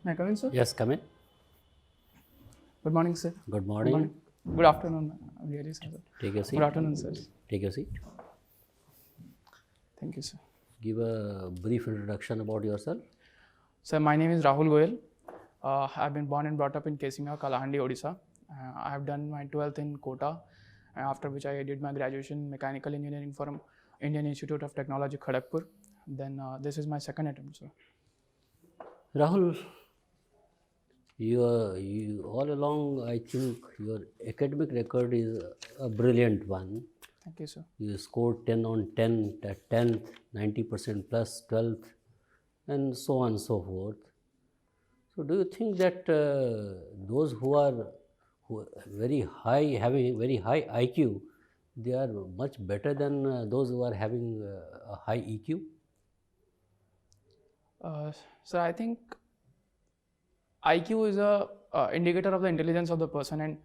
May I come in, sir? Yes, come in. Good morning, sir. Good morning. Good afternoon. I'm really sorry, sir. Take your seat. Good afternoon, sir. Take your seat. Thank you, sir. Give a brief introduction about yourself. Sir, my name is Rahul Goyal. I've been born and brought up in Kesinga, Kalahandi, Odisha. I have done my 12th in Kota, after which I did my graduation in mechanical engineering from Indian Institute of Technology, Kharagpur. Then this is my second attempt, sir. Rahul, you all along, I think your academic record is a brilliant one. Thank you, sir. You scored 10 on 10 at 10th, 90% plus 12th, and so on and so forth. So, do you think that those who are very high, having very high IQ, they are much better than those who are having a high EQ? Sir, I think IQ is a indicator of the intelligence of the person, and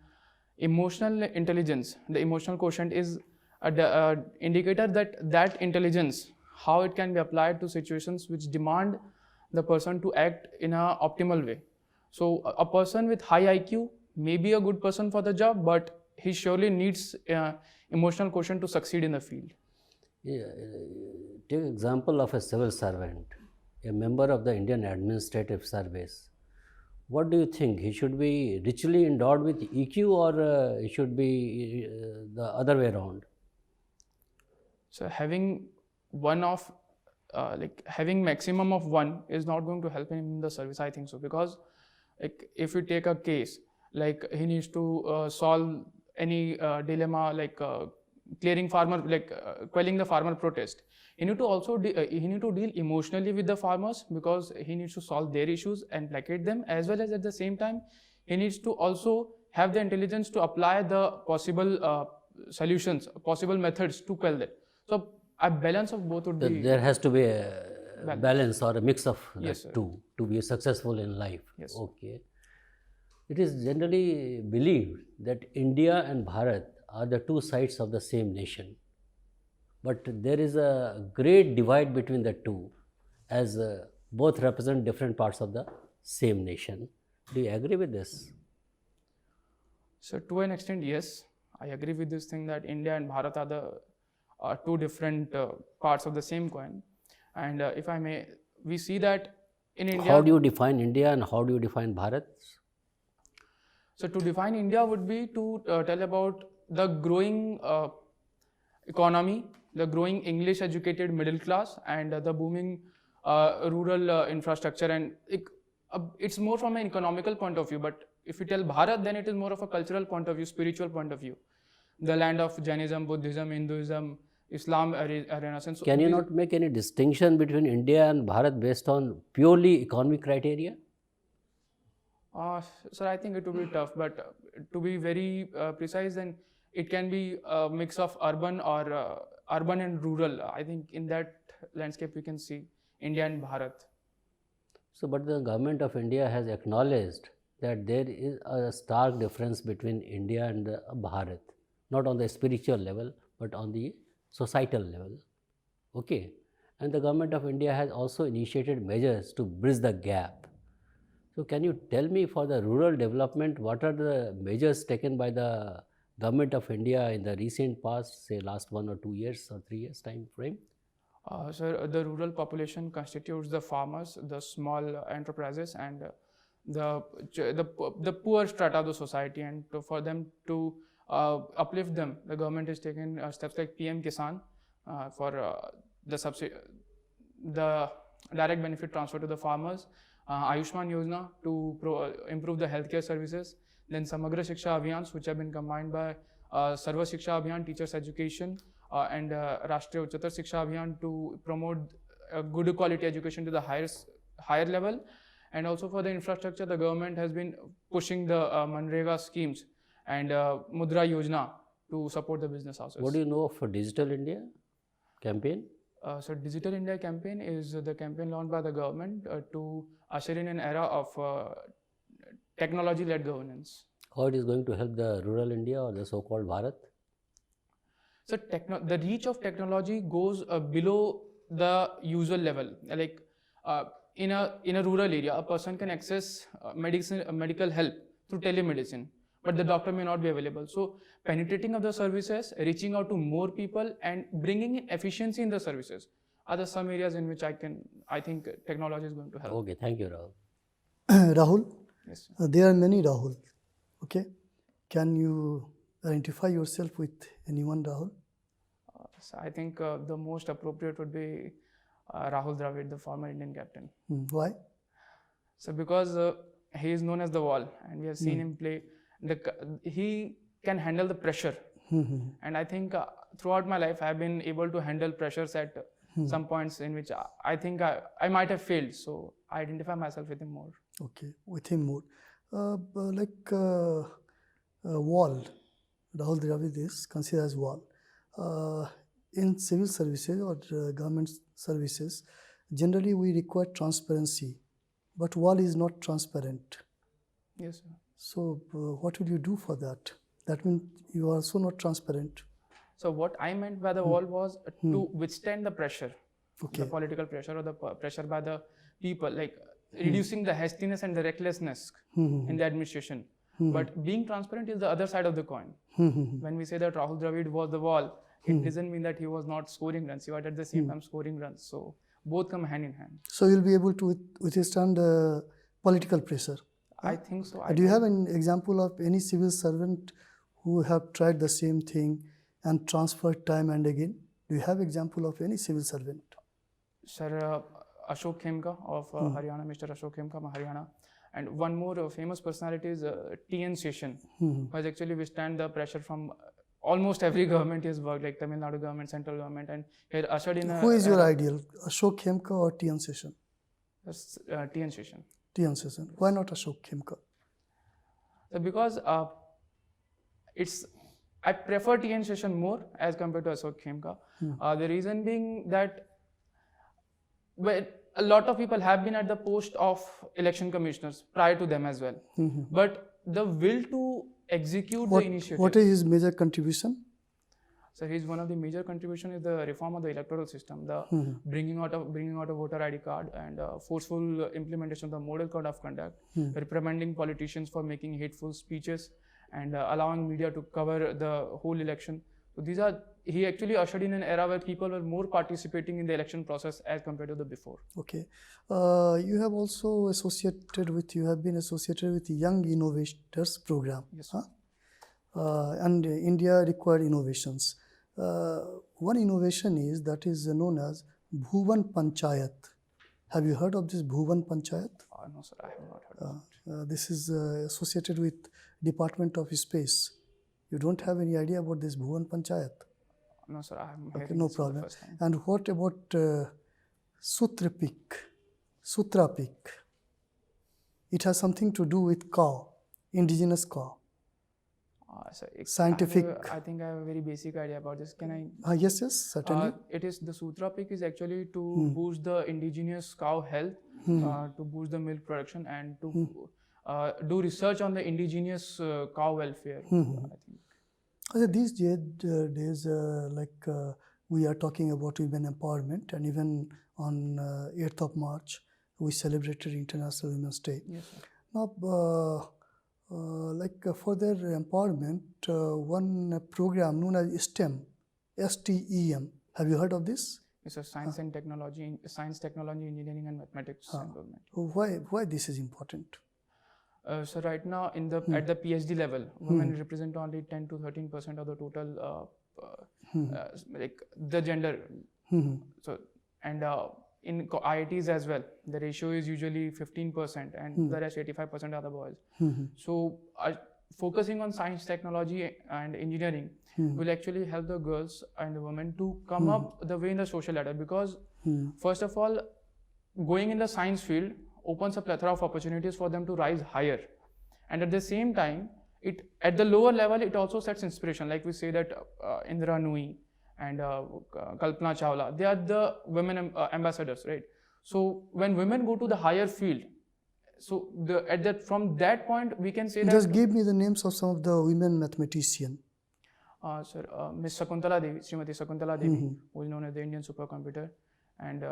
emotional intelligence, the emotional quotient, is a indicator that intelligence, how it can be applied to situations which demand the person to act in an optimal way. So a person with high IQ may be a good person for the job, but he surely needs emotional quotient to succeed in the field. Yeah, take example of a civil servant, a member of the Indian Administrative Service. What do you think? He should be richly endowed with EQ, or he should be the other way around? So having having maximum of one is not going to help him in the service, I think so, because like if you take a case like he needs to solve any dilemma like quelling the farmer protest, he need to also deal emotionally with the farmers, because he needs to solve their issues and placate them, as well as at the same time he needs to also have the intelligence to apply the possible solutions, possible methods to quell that. So a balance of both would be. There has to be a balance or a mix of Yes, that two to be successful in life. Yes. Okay. It is generally believed that India and Bharat are the two sides of the same nation. But there is a great divide between the two, as both represent different parts of the same nation. Do you agree with this? So to an extent, yes, I agree with this thing that India and Bharat are the two different parts of the same coin. And if I may, we see that in India. How do you define India and how do you define Bharat? So to define India would be to tell about the growing economy, the growing English educated middle class, and the booming rural infrastructure. And it's more from an economical point of view. But if you tell Bharat, then it is more of a cultural point of view, spiritual point of view. The land of Jainism, Buddhism, Hinduism, Islam, Renaissance. Can you not make any distinction between India and Bharat based on purely economic criteria? Sir, I think it will be tough, but to be very precise, then it can be a mix of urban or urban and rural. I think in that landscape we can see India and Bharat. So, but the government of India has acknowledged that there is a stark difference between India and Bharat, not on the spiritual level, but on the societal level. Okay. And the government of India has also initiated measures to bridge the gap. So, can you tell me, for the rural development, what are the measures taken by the government of India in the recent past, say last 1 or 2 years or 3 years time frame? Sir, the rural population constitutes the farmers, the small enterprises, and the poor strata of the society. And for them to uplift them, the government has taken steps like PM Kisan for the direct benefit transfer to the farmers, Ayushman Yojana to improve the healthcare services, then Samagra Shiksha Abhiyans, which have been combined by Sarva Shiksha Abhiyan, teachers education, and Rashtriya Uchchatar Shiksha Abhiyan to promote good quality education to the higher level. And also for the infrastructure, the government has been pushing the Manrega schemes and Mudra Yojana to support the business houses. What do you know of Digital India campaign? So Digital India campaign is the campaign launched by the government to usher in an era of technology-led governance. How it is going to help the rural India or the so-called Bharat? So the reach of technology goes below the usual level. Like in a rural area, a person can access medical help through telemedicine, but the doctor may not be available. So penetrating of the services, reaching out to more people, and bringing in efficiency in the services are the some areas in which I think technology is going to help. Okay, thank you, Rahul. Rahul, Yes, sir. there are many Rahul. Okay, can you identify yourself with anyone, Rahul? So I think the most appropriate would be Rahul Dravid, the former Indian captain. Why? So because he is known as the wall, and we have seen him play. He can handle the pressure, and I think throughout my life I have been able to handle pressures at some points in which I think I might have failed. So I identify myself with him more. Okay, with him more. Wall, Rahul Dravid is considered as wall. In civil services or government services, generally we require transparency, but wall is not transparent. Yes, sir. So what will you do for that? That means you are also not transparent. So what I meant by the wall was to withstand the pressure, Okay. the political pressure or the pressure by the people, like reducing the hastiness and the recklessness in the administration. But being transparent is the other side of the coin. When we say that Rahul Dravid was the wall, it doesn't mean that he was not scoring runs. He was at the same time scoring runs. So both come hand in hand. So you'll be able to withstand political pressure. I think so. Do you have an example of any civil servant who have tried the same thing and transferred time and again? Do you have example of any civil servant? Sir, Ashok Khemka of Haryana, Mr. Ashok Khemka of Haryana. And one more famous personality is T.N. Seshan, who has actually withstand the pressure from almost every government he has worked, like Tamil Nadu government, central government, and he had ushered in a... Who is your ideal, Ashok Khemka or T.N. Seshan? T.N. Seshan. T.N. Seshan. Why not Ashok Khemka? So because I prefer T.N. Seshan more as compared to Ashok Khemka. The reason being that a lot of people have been at the post of election commissioners prior to them as well. But the will to execute the initiative. What is his major contribution? So his one of the major contribution is the reform of the electoral system, the bringing out a voter ID card, and forceful implementation of the model code of conduct, reprimanding politicians for making hateful speeches, and allowing media to cover the whole election. So he actually ushered in an era where people were more participating in the election process as compared to the before. Okay. You have also been associated with the Young Innovators Program. Yes. Huh? And India required innovations. One innovation is known as Bhuvan Panchayat. Have you heard of this Bhuvan Panchayat? No, sir, I have not heard of it. This is associated with Department of Space. You don't have any idea about this Bhuvan Panchayat? No, sir, I haven't heard Okay, no this for the problem. first time. And what about Sutrapik? It has something to do with cow, indigenous cow. So Scientific. I think I have a very basic idea about this. Can I? Yes, certainly. It is the Sutra Peak is actually to boost the indigenous cow health, to boost the milk production, and to do research on the indigenous cow welfare. I think. These days, we are talking about women empowerment, and even on 8th of March, we celebrated International Women's Day. Yes, sir. Now, for their empowerment, one program known as STEM, STEM. Have you heard of this? It's a science and technology, engineering, and mathematics enrollment. Why this is important? So right now, at the PhD level, women represent only 10 to 13% of the total, the gender. So and in IITs as well, the ratio is usually 15%, and the rest 85% are the boys. So focusing on science, technology, and engineering will actually help the girls and the women to come up the way in the social ladder, because first of all, going in the science field opens a plethora of opportunities for them to rise higher, and at the same time, at the lower level it also sets inspiration. Like we say that Indra Nooyi and Kalpana Chawla, they are the women ambassadors, right? So when women go to the higher field, so from that point we can say that. Just give me the names of some of the women mathematicians. Sir, Miss Shakuntala Devi, Srimati Shakuntala Devi, who is known as the Indian supercomputer, and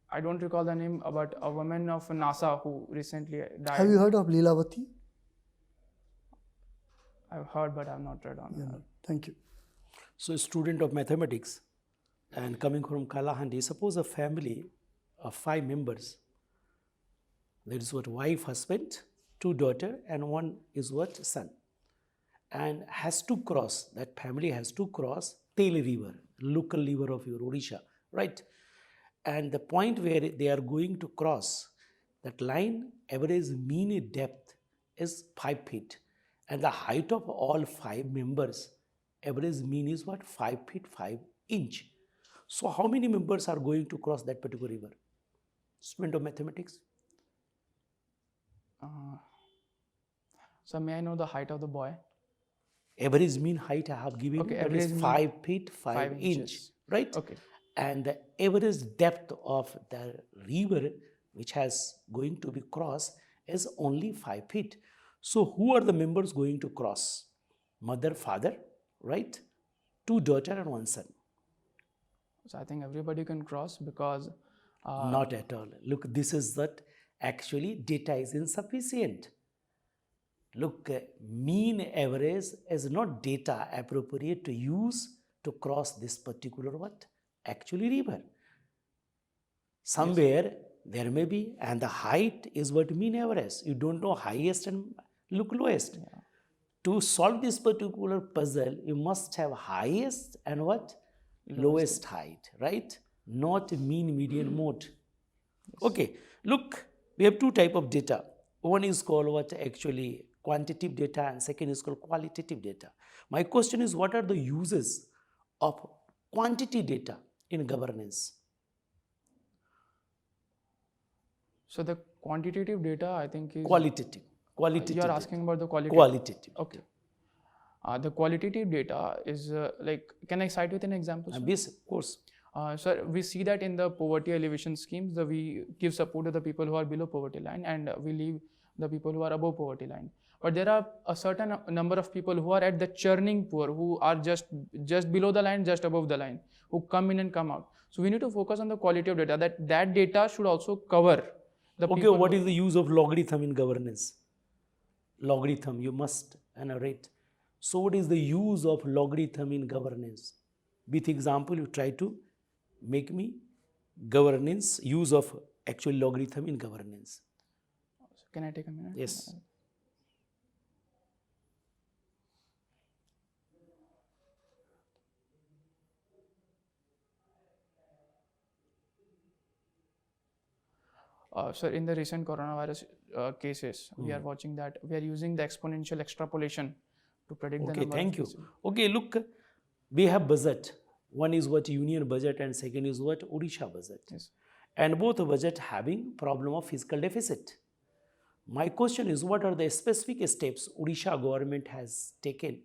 I don't recall the name, but a woman of NASA who recently died. Have you heard of Leelavati? I've heard, but I've not read on Yeah, her. thank you. So, a student of mathematics and coming from Kalahandi, suppose a family of 5 members. There is what wife, husband, 2 daughters, and 1 is what son. And has to cross, that family has to cross Tel River, local river of your Odisha, right? And the point where they are going to cross, that line average mean depth is 5 feet. And the height of all 5 members, average mean is what? 5 feet 5 inch. So how many members are going to cross that particular river? Student of mathematics? So may I know the height of the boy? Average mean height I have given Okay, you, that average is mean 5 feet 5 5 inch, inches. right? Okay. And the average depth of the river which has going to be crossed is only 5 feet. So who are the members going to cross? Mother, father, right? 2 daughters and 1 son. So I think everybody can cross because Not at all. Look, this is that actually data is insufficient. Look, mean average is not data appropriate to use to cross this particular what? Actually river. Somewhere there may be, and the height is what mean average. You don't know highest and look lowest. To solve this particular puzzle, you must have highest and what? Lowest height, right? Not mean, median, mode. Okay, look, we have 2 type of data. One is called what actually quantitative data and second is called qualitative data. My question is, what are the uses of quantity data in governance? so the quantitative data I think is Qualitative. Qualitative. you're data. asking about the qualitative. Qualitative. Okay. The qualitative data is like, can I cite with an example? Sir? Yes, of course. Sir, we see that in the poverty elevation schemes, we give support to the people who are below poverty line and we leave the people who are above poverty line. But there are a certain number of people who are at the churning poor, who are just below the line, just above the line, who come in and come out. So we need to focus on the quality of data. That data should also cover the Okay, people. what is the use of logarithm in governance? Logarithm, you must narrate. So what is the use of logarithm in governance? With example, you try to make me governance, use of actual logarithm in governance. Can I take a minute? Yes. Sir, in the recent coronavirus cases, we are watching that we are using the exponential extrapolation to predict the Okay, number thank of you. cases. Okay, look, we have budget. One is what union budget and second is what Odisha budget. Yes. And both budget having problem of fiscal deficit. My question is, what are the specific steps Odisha government has taken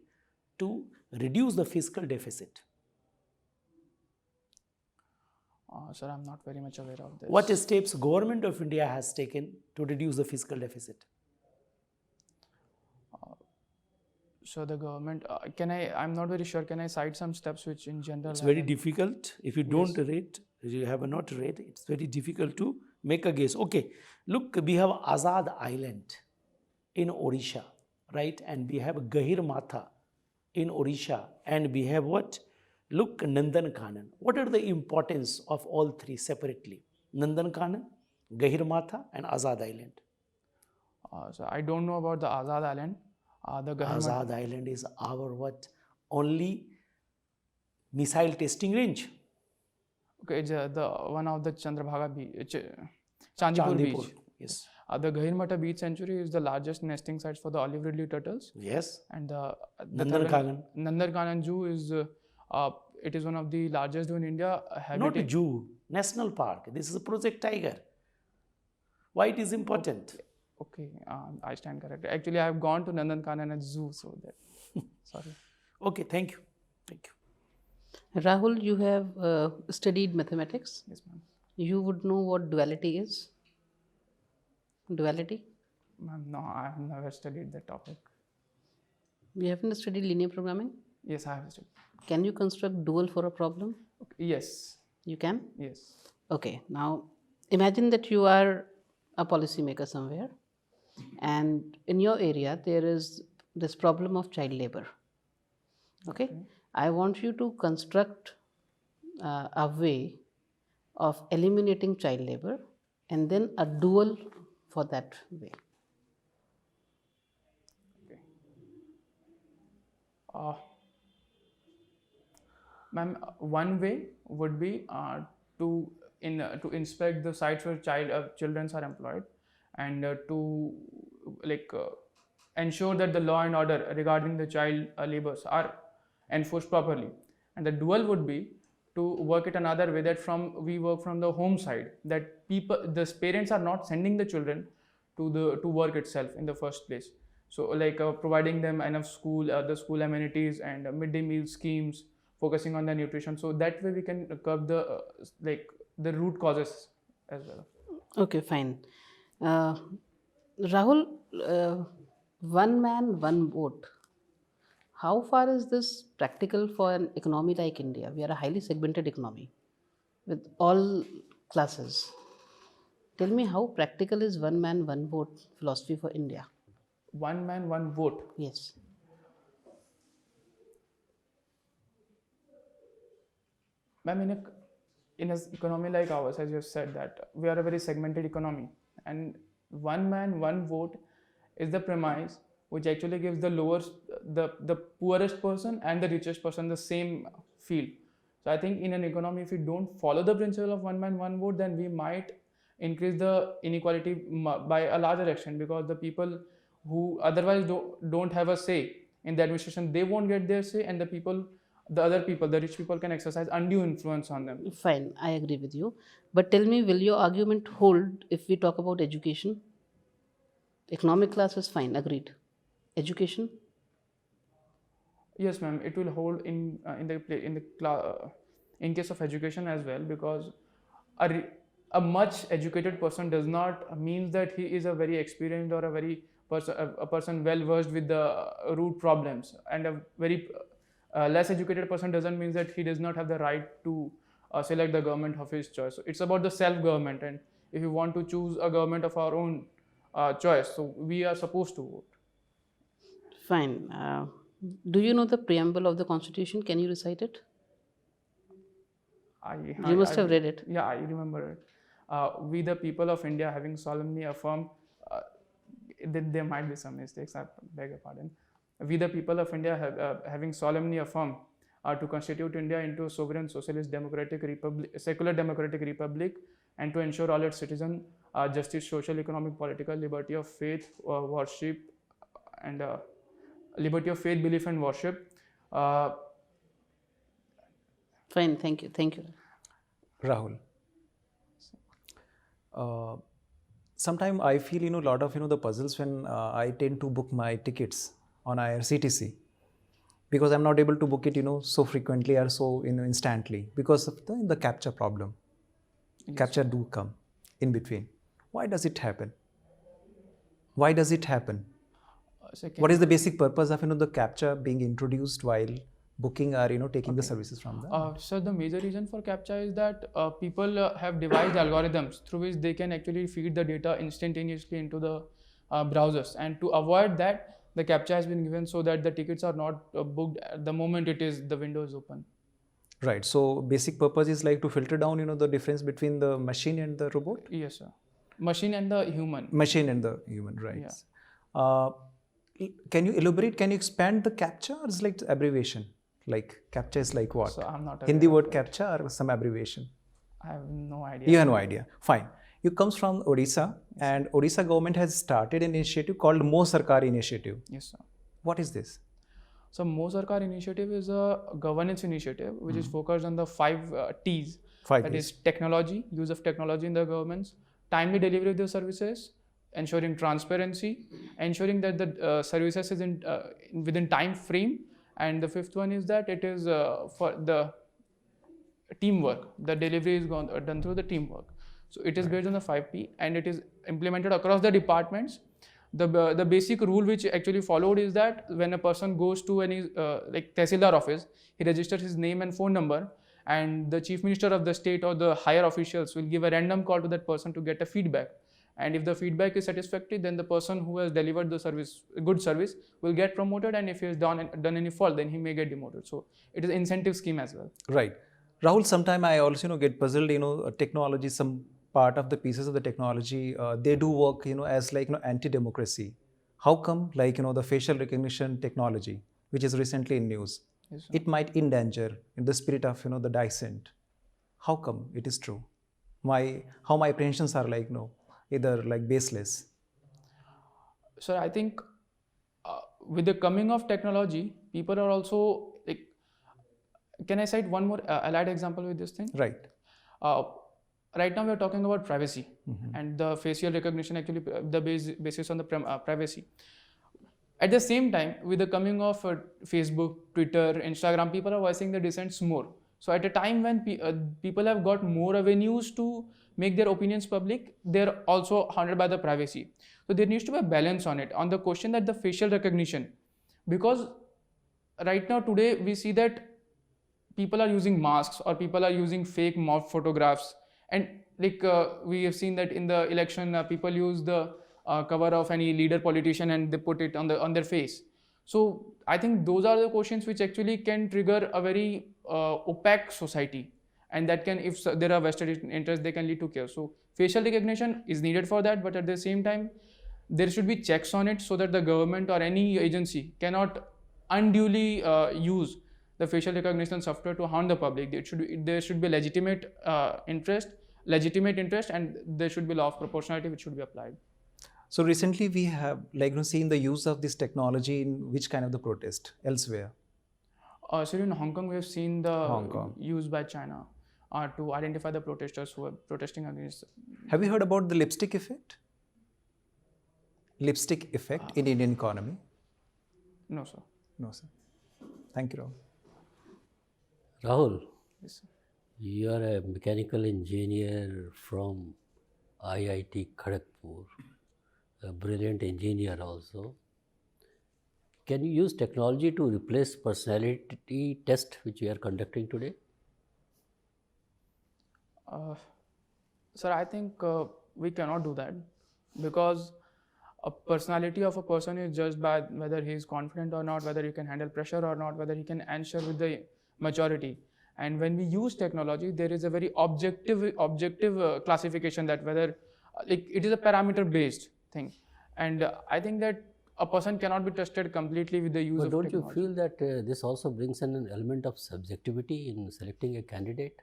to reduce the fiscal deficit? Sir, I'm not very much aware of this. What steps government of India has taken to reduce the fiscal deficit? So the government, I'm not very sure, can I cite some steps which in general? It's very difficult. If you don't read, you have not read, it's very difficult to make a guess. Okay, look, we have Azad Island in Odisha, right? And we have Gahir Matha in Odisha. And we have what? Look, Nandankanan. What are the importance of all 3 separately? Nandankanan, Gahir Matha and Azad Island. So I don't know about the Azad Island. The government. Azad Island is our what? Only missile testing range. Okay, it's the one of the Chandrabhaga beach, Chandipur beach. Yes. The Gahirmata Beach Sanctuary is the largest nesting sites for the olive ridley turtles. Yes. And the Nandankanan. Nandankanan Zoo is it is one of the largest zoo in India. Not a zoo, national park. This is a Project Tiger. Why it is important? Okay, I stand corrected. Actually, I have gone to Nandankanan Zoo, so that sorry. Okay, thank you. Thank you. Rahul, you have studied mathematics. Yes, ma'am. You would know what duality is. Duality? Ma'am, no, I have never studied that topic. You haven't studied linear programming? Yes, I have studied. Can you construct dual for a problem? Okay. Yes. You can? Yes. Okay, now Imagine that you are a policymaker somewhere, and in your area there is this problem of child labor. Okay, I want you to construct a way of eliminating child labor and then a dual for that way. Uh, Ma'am, one way would be to inspect the sites where children are employed, and to ensure that the law and order regarding the child labors are enforced properly. And the dual would be to work it another way, that we work from the home side, that the parents are not sending the children to work itself in the first place. So providing them enough the school amenities and midday meal schemes, focusing on their nutrition. So that way we can curb the root causes as well. Okay, fine. Rahul, one man, one vote. How far is this practical for an economy like India? We are a highly segmented economy with all classes. Tell me, how practical is one man, one vote philosophy for India? One man, one vote. Yes. Ma'am, in an economy like ours, as you have said, that we are a very segmented economy, and one man, one vote is the premise which actually gives the poorest person and the richest person the same field. So I think in an economy, if we don't follow the principle of one man, one vote, then we might increase the inequality by a larger extent, because the people who otherwise don't have a say in the administration, they won't get their say, and the rich people can exercise undue influence on them. Fine, I agree with you. But tell me, will your argument hold if we talk about education? Economic class is fine, agreed. Education? Yes, ma'am. It will hold in case of education as well, because a much educated person does not mean that he is a very experienced or a person well versed with the root problems, and a very less educated person doesn't mean that he does not have the right to select the government of his choice. So it's about the self-government, and if you want to choose a government of our own choice, so we are supposed to vote. Fine. Do you know the preamble of the Constitution? Can you recite it? You must have read it. Yeah, I remember it. We, the people of India, having solemnly affirmed, there might be some mistakes, I beg your pardon. We, the people of India, having solemnly affirmed to constitute India into a sovereign, socialist, secular democratic republic, and to ensure all its citizens justice, social, economic, political, liberty of faith, worship, and liberty of faith, belief, and worship. Fine, thank you. Thank you. Rahul. Sometimes I feel, a lot of, the puzzles when I tend to book my tickets on IRCTC, because I'm not able to book it, so frequently or so, instantly, because of the CAPTCHA problem. Yes. CAPTCHA do come in between. Why does it happen? Why does it happen? What is the basic purpose of, the CAPTCHA being introduced while booking or, taking the services from them? So the major reason for CAPTCHA is that people have devised algorithms through which they can actually feed the data instantaneously into the browsers, and to avoid that, the CAPTCHA has been given so that the tickets are not booked at the moment the window is open. Right. So basic purpose is like to filter down, the difference between the machine and the robot? Yes, sir. Machine and the human. Machine and the human, right. Yeah. Can you elaborate? Can you expand the CAPTCHA, or is like abbreviation? Like CAPTCHA is like what? So I'm not Hindi word CAPTCHA or some abbreviation? I have no idea. You have no idea. Fine. You comes from Odisha, and Odisha government has started an initiative called Mo Sarkar initiative. Yes, sir. What is this? So Mo Sarkar initiative is a governance initiative which is focused on the 5 T's. That is technology, use of technology in the governments, timely delivery of the services, ensuring transparency, ensuring that the services is within time frame, and the 5th one is that it is for the teamwork. The delivery is done through the teamwork. So it is based on the 5P, and it is implemented across the departments. The basic rule which actually followed is that when a person goes to any like Tehsildar office, he registers his name and phone number, and the chief minister of the state or the higher officials will give a random call to that person to get a feedback. And if the feedback is satisfactory, then the person who has delivered the service, good service, will get promoted, and if he has done any fault, then he may get demoted. So it is an incentive scheme as well. Right. Rahul, sometime I also, get puzzled, technology, some part of the pieces of the technology, they do work, as like, anti-democracy. How come, like, the facial recognition technology, which is recently in news, Yes, sir. it might endanger in the spirit of, the dissent? How come it is true? How my apprehensions are like, either like baseless. So I think with the coming of technology, people are also like, can I cite one more allied example with this thing? Right. Right now we are talking about privacy, and the facial recognition actually the basis on the privacy. At the same time, with the coming of Facebook, Twitter, Instagram, people are voicing their dissents more. So at a time when people have got more avenues to make their opinions public, they're also haunted by the privacy. So there needs to be a balance on it, on the question that the facial recognition, because right now today we see that people are using masks or people are using fake mock photographs, and like we have seen that in the election people use the cover of any leader politician and they put it on their face. So I think those are the questions which actually can trigger a very opaque society, and that can, if there are vested interests, they can lead to chaos. So facial recognition is needed for that, but at the same time there should be checks on it so that the government or any agency cannot unduly use the facial recognition software to harm the public. There should be legitimate interest, and there should be law of proportionality which should be applied. So recently we have like seen the use of this technology in which kind of the protest elsewhere? So in Hong Kong, we have seen the Hong Kong. use by China to identify the protesters who are protesting against. Have you heard about the lipstick effect? Lipstick effect in Indian economy? No, sir. No, sir. Thank you, Rahul. Rahul, Yes, sir. you are a mechanical engineer from IIT Kharagpur, a brilliant engineer also. Can you use technology to replace personality test which we are conducting today? Sir, I think we cannot do that, because a personality of a person is judged by whether he is confident or not, whether he can handle pressure or not, whether he can answer with the maturity. And when we use technology, there is a very objective classification that whether like it is a parameter based thing, and I think that a person cannot be trusted completely with the use But of don't technology. you feel that this also brings in an element of subjectivity in selecting a candidate?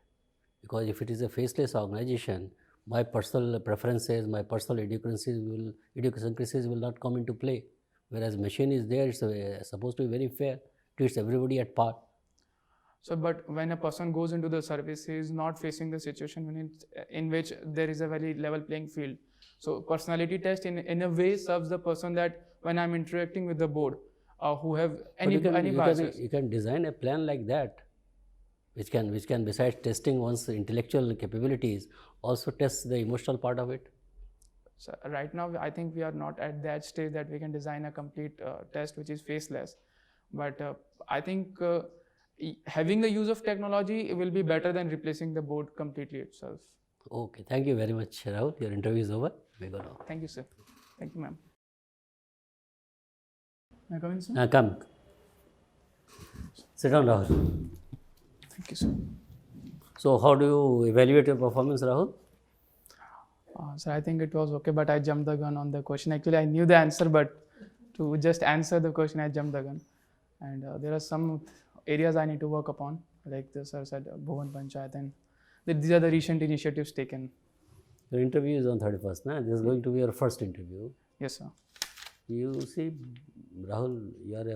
Because if it is a faceless organization, my personal preferences, my personal idiosyncrasies will not come into play. Whereas machine is there, it's supposed to be very fair, treats everybody at par. So, but when a person goes into the service, he is not facing the situation in which there is a very level playing field. So, personality test in a way serves the person that when I'm interacting with the board, who have any biases. You can design a plan like that, which can besides testing one's intellectual capabilities, also test the emotional part of it. So right now, I think we are not at that stage that we can design a complete test which is faceless. But I think having the use of technology will be better than replacing the board completely itself. Okay, thank you very much, Rahul. Your interview is over. We go now. Thank you, sir. Thank you, ma'am. May I come in, sir? Come. Sit down, Rahul. Thank you, sir. So, how do you evaluate your performance, Rahul? Sir, I think it was okay, but I jumped the gun on the question. Actually, I knew the answer, but to just answer the question, I jumped the gun. And there are some areas I need to work upon, like the sir said, Bhuvan Panchayat, and these are the recent initiatives taken. Your interview is on 31st, na? This is going to be your first interview. Yes, sir. You see, Rahul, you are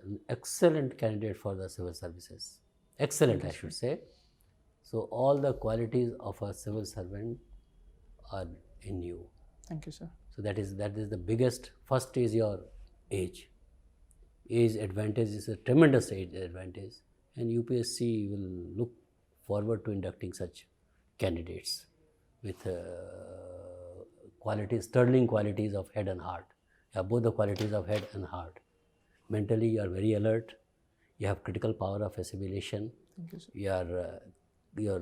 an excellent candidate for the civil services. Excellent, I should say. So, all the qualities of a civil servant are in you. Thank you, sir. So, that is the biggest. First is your age. Age advantage is a tremendous age advantage, and UPSC will look forward to inducting such candidates with sterling qualities of head and heart. You have both the qualities of head and heart. Mentally, you are very alert. You have critical power of assimilation. Thank you, sir. You are your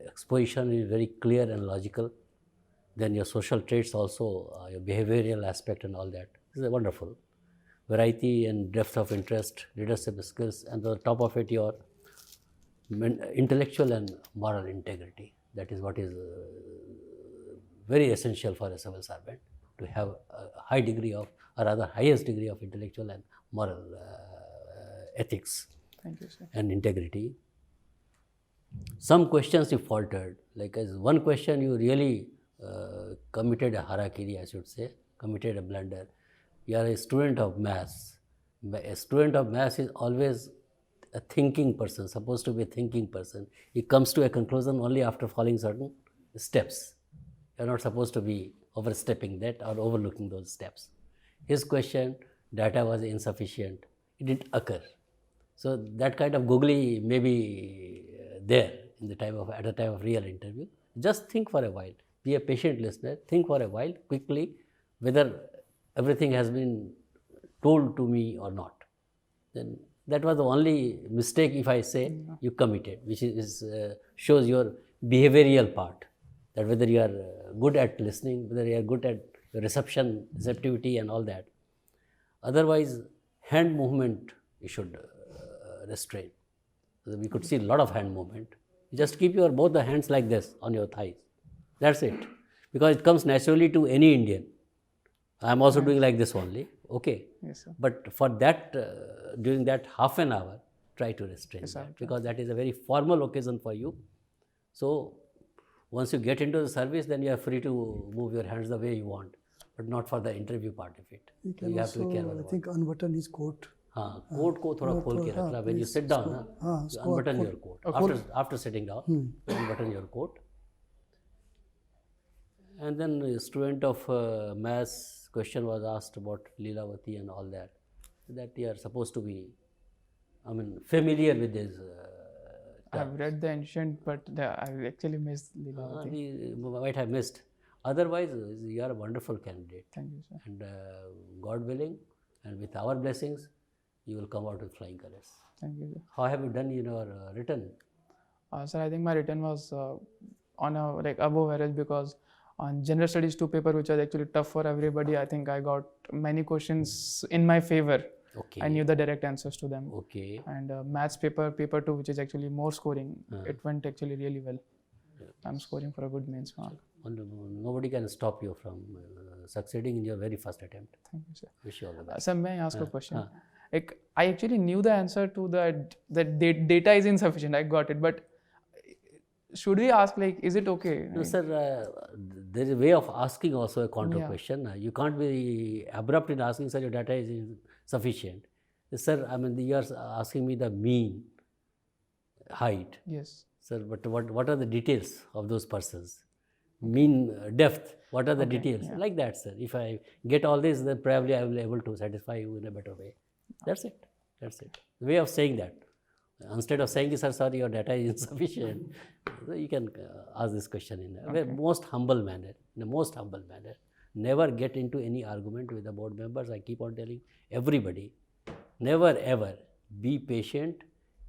exposition is very clear and logical. Then your social traits also, your behavioral aspect and all that. This is wonderful. Variety and depth of interest, leadership skills, and on top of it, your intellectual and moral integrity. That is what is very essential for a civil servant, to have a high degree of, or rather highest degree of intellectual and moral ethics Thank you, sir. and integrity. Some questions you faltered, like as one question you really committed a harakiri, I should say, committed a blunder. You are a student of maths. A student of maths is always a thinking person, supposed to be a thinking person. He comes to a conclusion only after following certain steps. You are not supposed to be overstepping that or overlooking those steps. His question, data was insufficient. It didn't occur. So that kind of googly may be there in the time of, at the time of real interview. Just think for a while. Be a patient listener. Think for a while, quickly, whether everything has been told to me or not. Then that was the only mistake, if I say, you committed, which is shows your behavioral part, that whether you are good at listening, whether you are good at reception, receptivity and all that. Otherwise, hand movement you should restrain. So we could see a lot of hand movement. You just keep your both the hands like this on your thighs. That's it. Because it comes naturally to any Indian. I am also doing like this only. Okay. Yes, sir. But for that, during that half an hour, try to restrain Yes, sir. that, because that is a very formal occasion for you. So once you get into the service, then you are free to move your hands the way you want, but not for the interview part of it. He can You have to be also, careful I about think, unbutton his coat. हाँ, coat को थोड़ा खोल के रखना. When you sit down, you unbutton your coat. After sitting down, you unbutton your coat. And then a student of maths question was asked about Leelavati and all that. That you are supposed to be, I mean, familiar with this. I've read the ancient, but I actually missed Leelavati. We might have missed. Otherwise, you are a wonderful candidate. Thank you, sir. And God willing, and with our blessings, you will come out with flying colors. Thank you, sir. How have you done in your written? Sir, I think my written was on a like above average, because on general studies 2 paper, which was actually tough for everybody, I think I got many questions in my favor. Okay. I knew the direct answers to them. Okay. And maths paper 2, which is actually more scoring, it went actually really well. I'm scoring for a good mains mark. Nobody can stop you from succeeding in your very first attempt. Thank you, sir. Wish you all the best. Sir, may I ask a question? Like, I actually knew the answer to that data is insufficient. I got it, but should we ask, like, is it okay? No, sir, there is a way of asking also a counter question. You can't be abrupt in asking, sir, your data is insufficient. Sir, I mean, you are asking me the mean height. Yes. Sir, but what are the details of those persons? Mean depth, what are the details? Like that, sir. If I get all this, then probably I will be able to satisfy you in a better way. That's it. That's it. The way of saying that. Instead of saying, sir, sorry, your data is insufficient, you can ask this question in a very most humble manner, in a most humble manner. Never get into any argument with the board members. I keep on telling everybody, never ever be patient,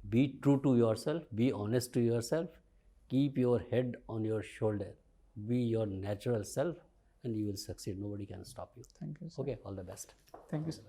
be true to yourself, be honest to yourself, keep your head on your shoulder, be your natural self, and you will succeed. Nobody can stop you. Thank you, sir. Okay, all the best. Thank you, sir.